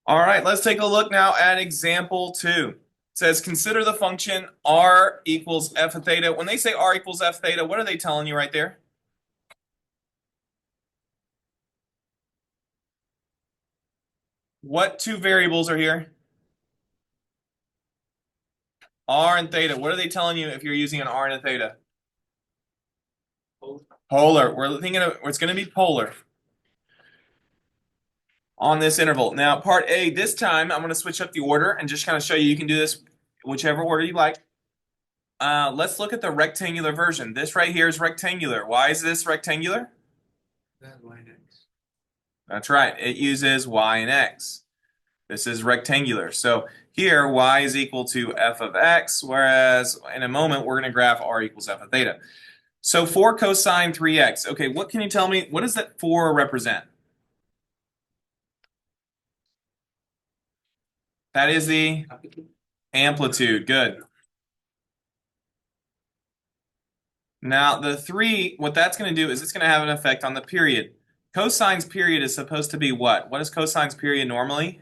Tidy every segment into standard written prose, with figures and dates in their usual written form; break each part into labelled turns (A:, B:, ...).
A: All right, let's take a look now at example 2. It says consider the function r equals f of theta. When they say r equals f theta, what are they telling you right there? What two variables are here? R and theta. What are they telling you if you're using an r and a theta? Polar. We're thinking of it's going to be polar on this interval. Now, part A, this time I'm going to switch up the order and just kind of show you can do this whichever order you like. Let's look at the rectangular version. This right here is rectangular. Why is this rectangular? That's right. It uses y and x. This is rectangular. So here, y is equal to f of x, whereas in a moment, we're going to graph r equals f of theta. So 4 cosine 3x. Okay, what can you tell me? What does that 4 represent? That is the amplitude. Good. Now, the 3, what that's going to do is it's going to have an effect on the period. Cosine's period is supposed to be what? What is cosine's period normally?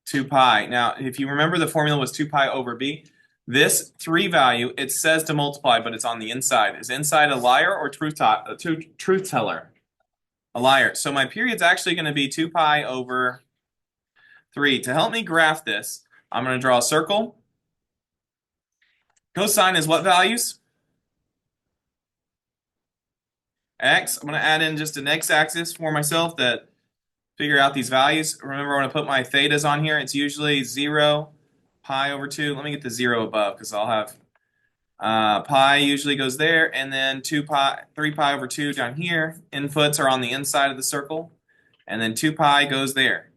A: 2 pi. Now, if you remember, the formula was 2 pi over b. This 3 value, it says to multiply, but it's on the inside. Is inside a liar or truth teller? A liar. So my period's actually going to be 2 pi over 3. To help me graph this, I'm going to draw a circle. Cosine is what values? X. I'm going to add in just an x-axis for myself that figure out these values. Remember, when I put my thetas on here, it's usually 0, pi over 2. Let me get the 0 above because I'll have pi usually goes there, and then 2 pi, 3 pi over 2 down here. Inputs are on the inside of the circle, and then 2 pi goes there.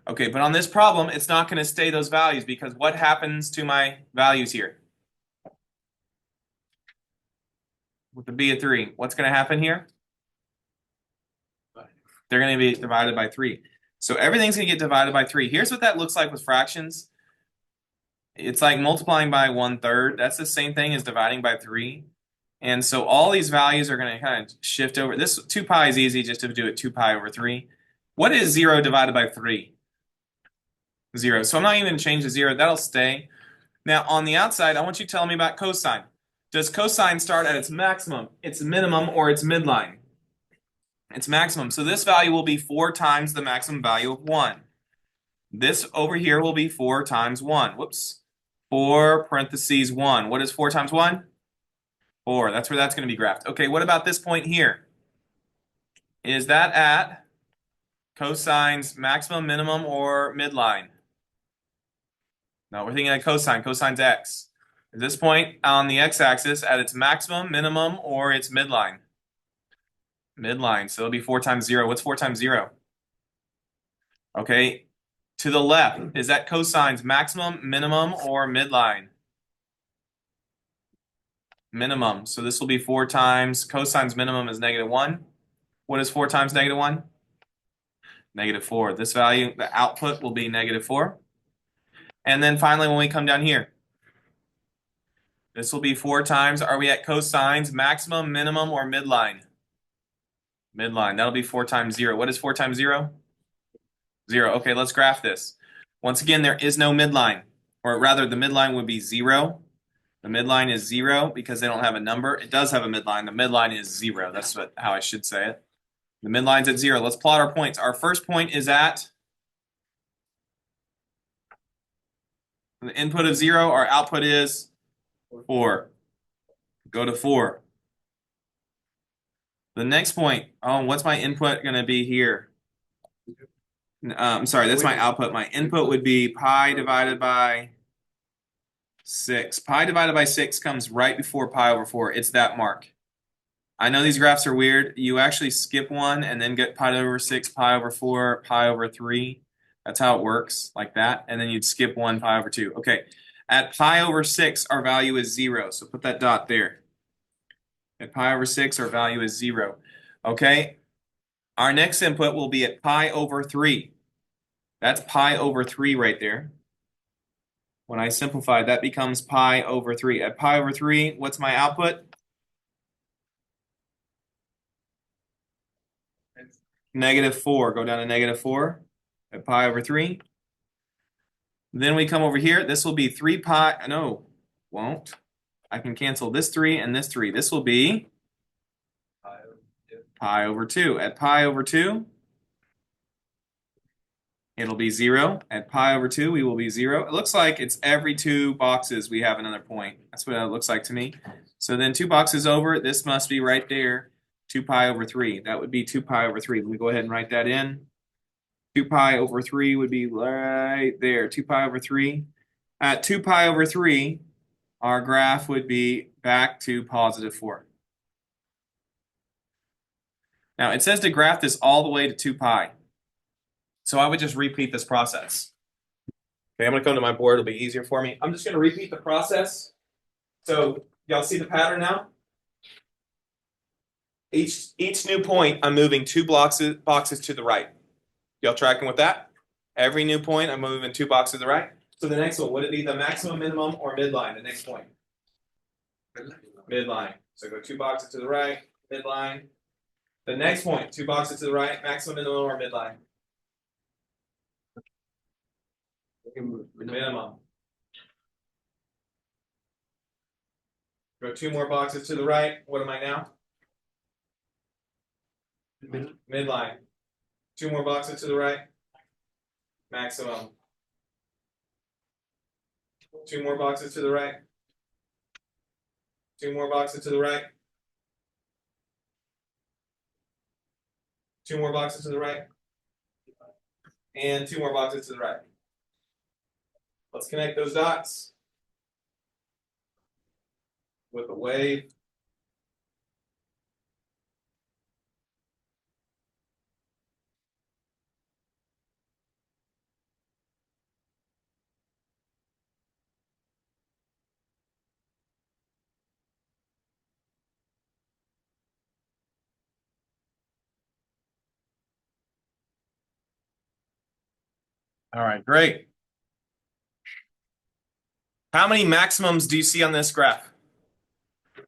A: Okay, but on this problem, it's not going to stay those values because what happens to my values here? With the b of 3, what's going to happen here? They're going to be divided by 3. So everything's going to get divided by 3. Here's what that looks like with fractions. It's like multiplying by 1/3. That's the same thing as dividing by 3. And so all these values are going to kind of shift over. This 2 pi is easy just to do it 2 pi over 3. What is 0 divided by 3? 0. So I'm not even going to change the 0. That'll stay. Now on the outside, I want you to tell me about cosine. Does cosine start at its maximum, its minimum, or its midline? Its maximum. So this value will be 4 times the maximum value of 1. This over here will be 4 times 1. Whoops. 4 parentheses 1. What is 4 times 1? 4. That's where that's going to be graphed. Okay, what about this point here? Is that at cosine's maximum, minimum, or midline? No, we're thinking of cosine. Cosine's x. Is this point on the x-axis at its maximum, minimum, or its midline? Midline. So it'll be 4 times 0. What's 4 times 0? Okay, to the left, is that cosine's maximum, minimum, or midline? Minimum. So this will be 4 times, cosine's minimum is -1. What is 4 times -1? -4. This value, the output will be -4. And then finally, when we come down here, this will be 4 times, are we at cosine's maximum, minimum, or midline? Midline. That'll be 4 times 0. What is 4 times 0? 0. Okay, let's graph this. Once again, there is no midline. Or rather, the midline would be 0. The midline is 0 because they don't have a number. It does have a midline. The midline is 0. That's how I should say it. The midline's at 0. Let's plot our points. Our first point is at the input of 0. Our output is 4. Go to 4. The next point, oh, what's my input going to be here? I'm sorry, that's my output. My input would be pi divided by 6. Pi divided by 6 comes right before pi over 4. It's that mark. I know these graphs are weird. You actually skip one and then get pi over 6, pi over 4, pi over 3. That's how it works, like that. And then you'd skip 1, pi over 2. Okay, at pi over 6, our value is 0. So put that dot there. At pi over 6, our value is 0. Okay, our next input will be at pi over 3. That's pi over 3 right there. When I simplify, that becomes pi over 3. At pi over 3, what's my output? -4. Go down to -4. at pi over 3. Then we come over here. This will be 3 pi. No, won't. I can cancel this 3 and this 3. This will be pi over 2. At pi over 2, it'll be 0. At pi over 2, we will be 0. It looks like it's every 2 boxes we have another point. That's what it looks like to me. So then 2 boxes over, this must be right there, 2 pi over 3. That would be 2 pi over 3. Let me go ahead and write that in. 2 pi over 3 would be right there, 2 pi over 3. At 2 pi over 3, our graph would be back to positive 4. Now, it says to graph this all the way to 2 pi. So I would just repeat this process. Okay, I'm going to come to my board. It'll be easier for me. I'm just going to repeat the process. So y'all see the pattern now? Each new point, I'm moving 2 boxes to the right. Y'all tracking with that? Every new point, I'm moving 2 boxes to the right. So the next one, would it be the maximum, minimum, or midline, the next point? Midline. So go 2 boxes to the right, midline. The next point, 2 boxes to the right, maximum, minimum, or midline? Minimum. Go 2 more boxes to the right. What am I now? Midline. 2 more boxes to the right. Maximum. 2 more boxes to the right. 2 more boxes to the right. 2 more boxes to the right. And 2 more boxes to the right. Let's connect those dots with a wave. All right, great. How many maximums do you see on this graph?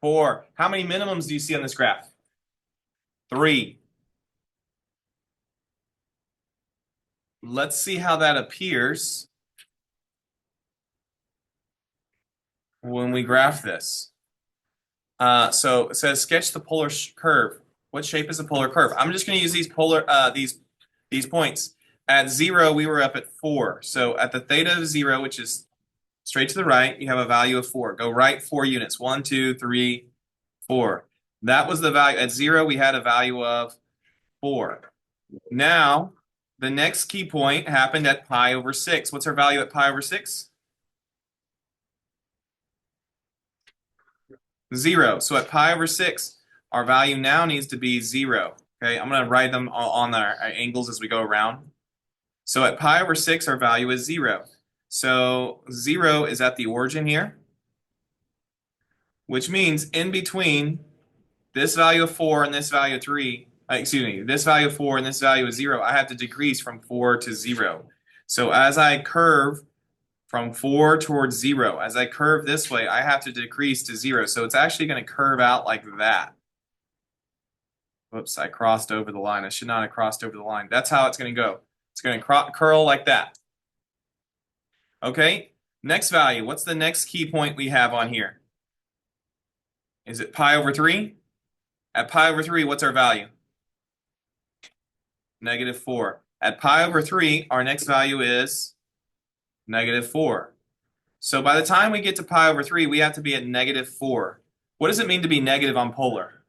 A: 4. How many minimums do you see on this graph? 3. Let's see how that appears when we graph this. So it says sketch the polar curve. What shape is the polar curve? I'm just going to use these these points. At 0, we were up at 4. So at the theta of 0, which is straight to the right, you have a value of 4. Go right 4 units. 1, 2, 3, 4. That was the value. At 0, we had a value of 4. Now, the next key point happened at pi over 6. What's our value at pi over 6? 0. So at pi over 6, our value now needs to be 0. Okay, I'm going to write them on our angles as we go around. So at pi over 6, our value is 0. So 0 is at the origin here, which means in between this value of 4 and this value of 3, this value of 4 and this value of 0, I have to decrease from 4 to 0. So as I curve from 4 towards 0, as I curve this way, I have to decrease to 0. So it's actually going to curve out like that. Whoops, I crossed over the line. I should not have crossed over the line. That's how it's going to go. It's going to curl like that. Okay, next value. What's the next key point we have on here? Is it pi over 3? At pi over 3, what's our value? Negative 4. At pi over 3, our next value is negative 4. So by the time we get to pi over 3, we have to be at negative 4. What does it mean to be negative on polar?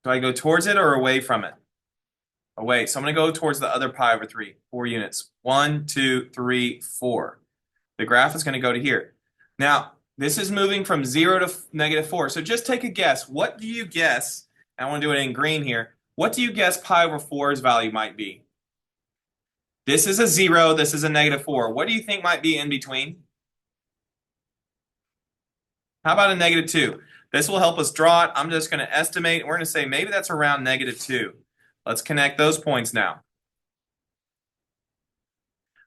A: Do I go towards it or away from it? Away. So I'm going to go towards the other pi over 3. 4 units. 1, 2, 3, 4. The graph is going to go to here. Now, this is moving from 0 to negative 4. So just take a guess. What do you guess? I want to do it in green here. What do you guess pi over 4's value might be? This is a 0. This is a negative 4. What do you think might be in between? How about a negative 2? This will help us draw it. I'm just going to estimate. We're going to say maybe that's around negative 2. Let's connect those points now.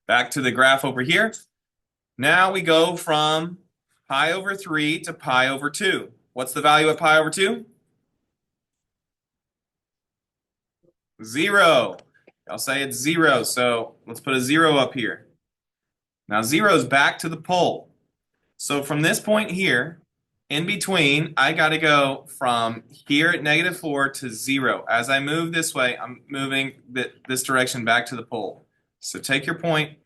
A: Back to the graph over here. Now we go from pi over 3 to pi over 2. What's the value of pi over 2? 0. I'll say it's 0, so let's put a 0 up here. Now 0 is back to the pole. So from this point here, in between, I got to go from here at -4 to 0. As I move this way, I'm moving this direction back to the pole. So take your point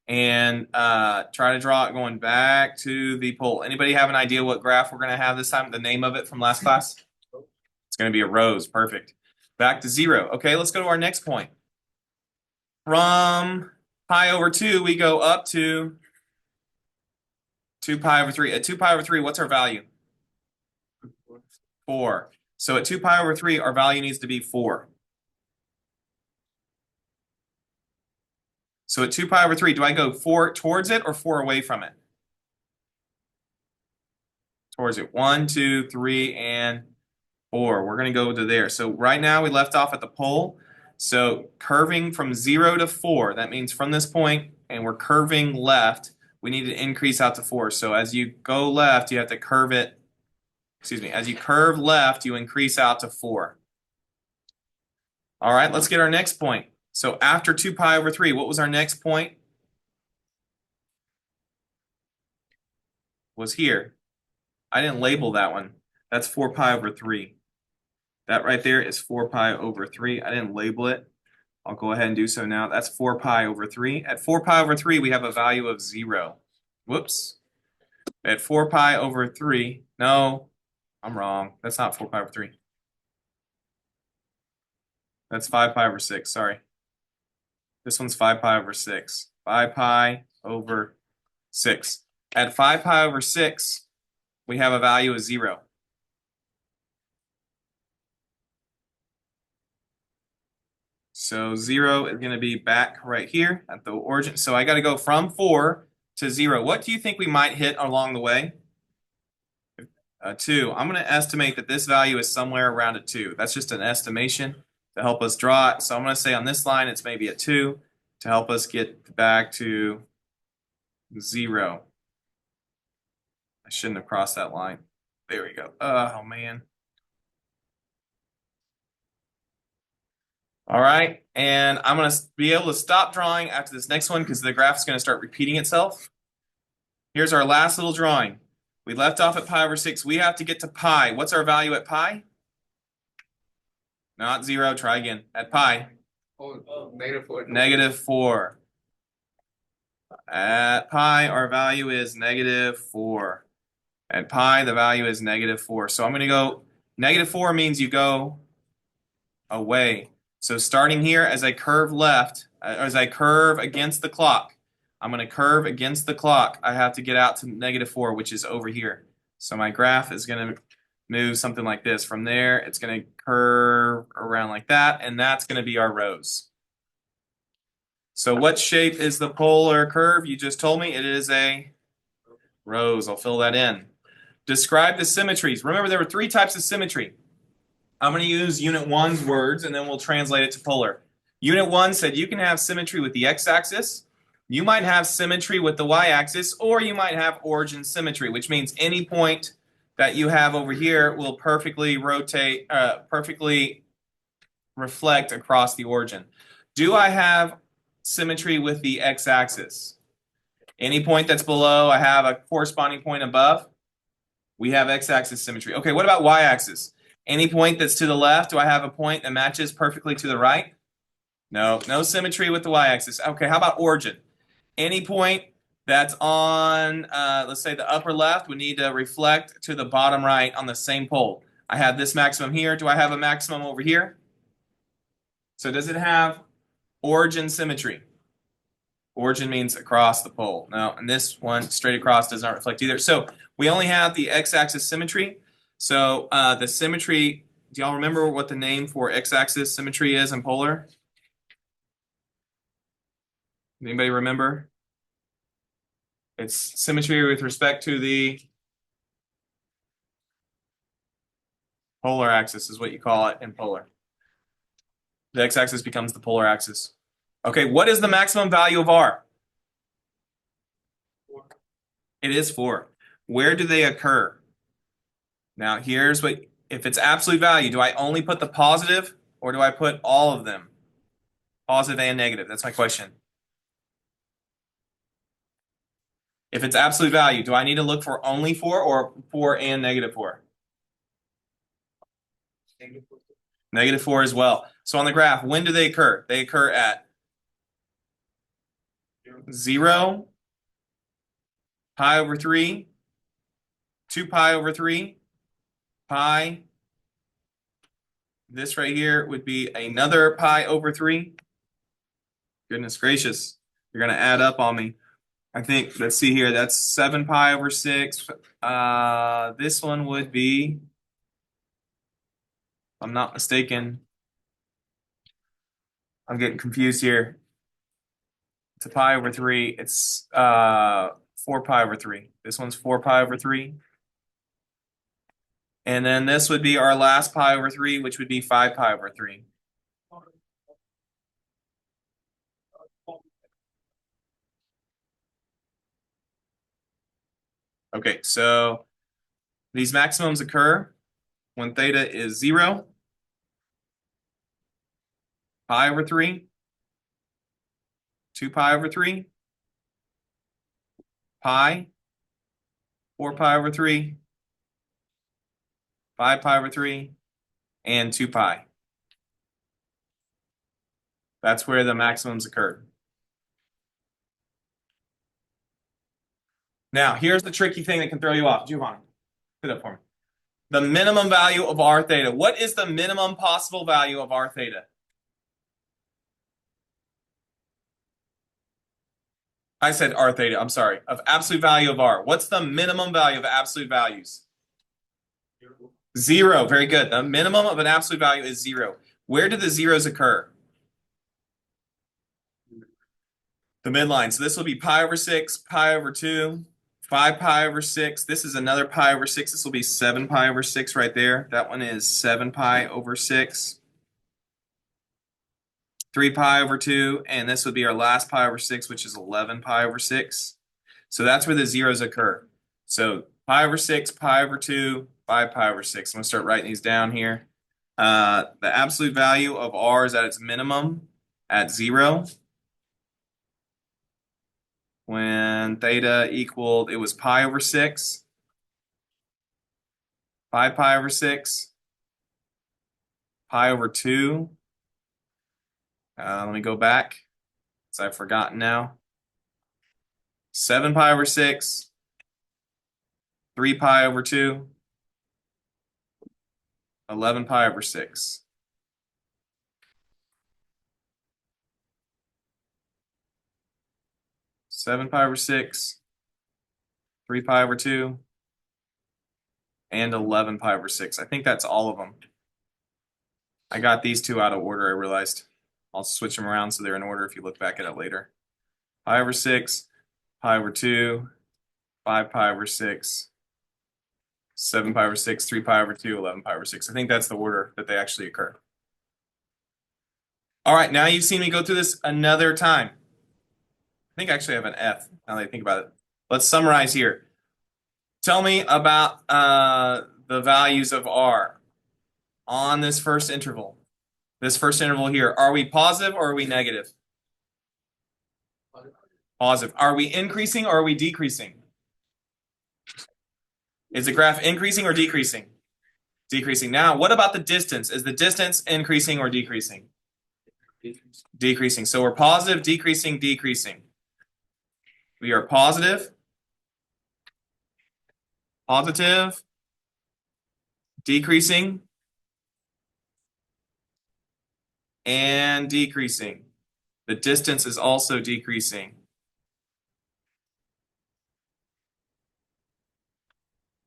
A: and try to draw it going back to the pole. Anybody have an idea what graph we're going to have this time? The name of it from last class? It's going to be a rose. Perfect. Back to 0. Okay, let's go to our next point. From pi over 2, we go up to 2 pi over 3. At 2 pi over 3, what's our value? 4. So at 2 pi over 3, our value needs to be 4. So at 2 pi over 3, do I go 4 towards it or 4 away from it? Towards it. 1, 2, 3, and 4. We're going to go to there. So right now we left off at the pole. So curving from 0 to 4, that means from this point, and we're curving left, we need to increase out to 4. So as you go left, you have to curve it. Excuse me. As you curve left, you increase out to 4. All right, let's get our next point. So after 2 pi over 3, what was our next point? Was here. I didn't label that one. That's 4 pi over 3. That right there is 4 pi over 3. I didn't label it. I'll go ahead and do so now. That's 4 pi over 3. At 4 pi over 3, we have a value of 0. Whoops. At 4 pi over 3, no, I'm wrong. That's not 4 pi over 3. That's 5 pi over 6, sorry. This one's 5 pi over 6. 5 pi over 6. At 5 pi over 6, we have a value of 0. So 0 is going to be back right here at the origin. So I got to go from 4 to 0. What do you think we might hit along the way? 2. I'm going to estimate that this value is somewhere around a 2. That's just an estimation to help us draw it. So I'm going to say on this line it's maybe a 2 to help us get back to 0. I shouldn't have crossed that line. There we go. Oh, man. All right, and I'm going to be able to stop drawing after this next one because the graph is going to start repeating itself. Here's our last little drawing. We left off at pi over 6. We have to get to pi. What's our value at pi? Not 0. Try again. At pi.
B: -4.
A: -4. At pi, our value is -4. At pi, the value is -4. So I'm going to go, -4 means you go away. So starting here, as I curve left, as I curve against the clock, I'm going to curve against the clock. I have to get out to -4, which is over here. So my graph is going to move something like this. From there, it's going to curve around like that, and that's going to be our rose. So what shape is the polar curve? You just told me it is a rose. I'll fill that in. Describe the symmetries. Remember, there were 3 types of symmetry. I'm going to use Unit 1's words, and then we'll translate it to polar. Unit 1 said you can have symmetry with the x-axis, you might have symmetry with the y-axis, or you might have origin symmetry, which means any point that you have over here will perfectly rotate, perfectly reflect across the origin. Do I have symmetry with the x-axis? Any point that's below, I have a corresponding point above. We have x-axis symmetry. Okay, what about y-axis? Any point that's to the left, do I have a point that matches perfectly to the right? No, no symmetry with the y-axis. Okay, how about origin? Any point that's on, let's say the upper left, would need to reflect to the bottom right on the same pole. I have this maximum here. Do I have a maximum over here? So does it have origin symmetry? Origin means across the pole. No, and this one straight across does not reflect either. So we only have the x-axis symmetry. So the symmetry, do y'all remember what the name for x-axis symmetry is in polar? Anybody remember? It's symmetry with respect to the polar axis is what you call it in polar. The x-axis becomes the polar axis. Okay, what is the maximum value of r?
B: 4.
A: It is 4. Where do they occur? Now, here's what, if it's absolute value, do I only put the positive Or do I put all of them? Positive and negative. That's my question. If it's absolute value, do I need to look for only 4 or 4 and negative 4? Negative 4 as well. So on the graph, when do they occur? They occur at 0, pi over 3, 2 pi over 3, pi. This right here would be another pi over 3. Goodness gracious. You're going to add up on me. I think, let's see here, that's 7 pi over 6. This one would be, if I'm not mistaken, I'm getting confused here. It's a pi over 3. It's 4 pi over 3. This one's 4 pi over 3. And then this would be our last pi over 3, which would be 5 pi over 3. Okay, so these maximums occur when theta is 0, pi over 3, 2 pi over 3, pi, 4 pi over 3, 5 pi over 3, and 2 pi. That's where the maximums occurred. Now, here's the tricky thing that can throw you off. Giovanni, put it up for me. The minimum value of r theta. What is the minimum possible value of r theta? I said r theta, I'm sorry, of absolute value of r. What's the minimum value of absolute values? 0, very good. The minimum of an absolute value is 0. Where do the zeros occur? The midline. So this will be pi over 6, pi over 2, 5 pi over 6. This is another pi over 6. This will be 7 pi over 6 right there. That one is 7 pi over 6. 3 pi over 2, and this would be our last pi over 6, which is 11 pi over 6. So that's where the zeros occur. So pi over 6, pi over 2, 5 pi over 6. I'm going to start writing these down here. The absolute value of r is at its minimum at 0. When theta equaled, it was pi over 6, 5 pi over 6, pi over 2. Let me go back, because I've forgotten now. 7 pi over 6, 3 pi over 2, 11 pi over 6. Seven pi over 6, 3 pi over 2, and 11 pi over 6. I think that's all of them. I got these two out of order, I realized. I'll switch them around so they're in order if you look back at it later. Pi over 6, pi over 2, 5 pi over 6, 7 pi over 6, 3 pi over 2, 11 pi over 6. I think that's the order that they actually occur. All right, now you've seen me go through this another time. I think I actually have an F now that I think about it. Let's summarize here. Tell me about the values of R on this first interval. This first interval here. Are we positive or are we negative? Positive. Are we increasing or are we decreasing? Is the graph increasing or decreasing? Decreasing. Now, what about the distance? Is the distance increasing or decreasing? Decreasing. So we're positive, decreasing, decreasing. We are positive, positive, decreasing, and decreasing. The distance is also decreasing.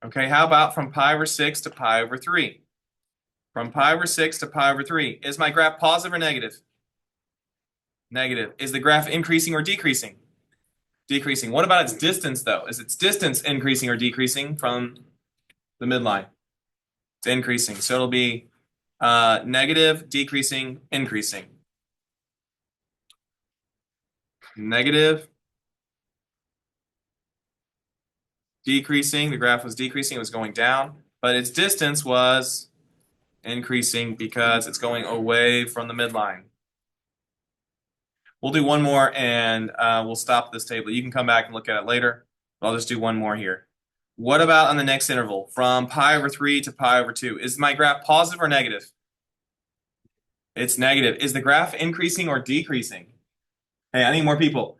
A: Okay, how about from pi over 6 to pi over 3? From pi over 6 to pi over 3. Is my graph positive or negative? Negative. Is the graph increasing or decreasing? Decreasing. What about its distance, though? Is its distance increasing or decreasing from the midline? It's increasing. So it'll be negative, decreasing, increasing. Negative, decreasing. The graph was decreasing. It was going down. But its distance was Increasing because it's going away from the midline. We'll do one more and we'll stop this table. You can come back and look at it later, but I'll just do one more here. What about on the next interval from pi over 3 to pi over 2? Is my graph positive or negative? It's negative. Is the graph increasing or decreasing? Hey, I need more people.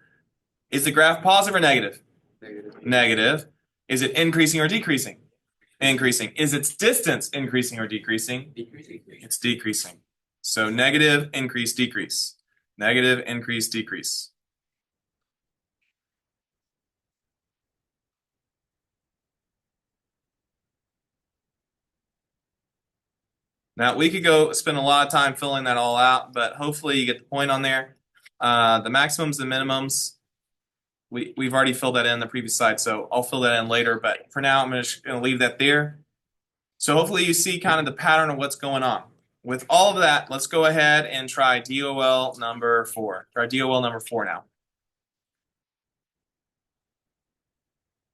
A: Is the graph positive or negative?
B: Negative.
A: Negative. Is it increasing or decreasing? Increasing. Is its distance increasing or decreasing?
B: Decreasing.
A: It's decreasing. So negative, increase, decrease. Negative, increase, decrease. Now we could go spend a lot of time filling that all out, but hopefully you get the point on there. The maximums and minimums, we've already filled that in the previous slide, so I'll fill that in later. But for now, I'm just going to leave that there. So hopefully you see kind of the pattern of what's going on. With all of that, let's go ahead and try DOL number 4. Try DOL number 4 now.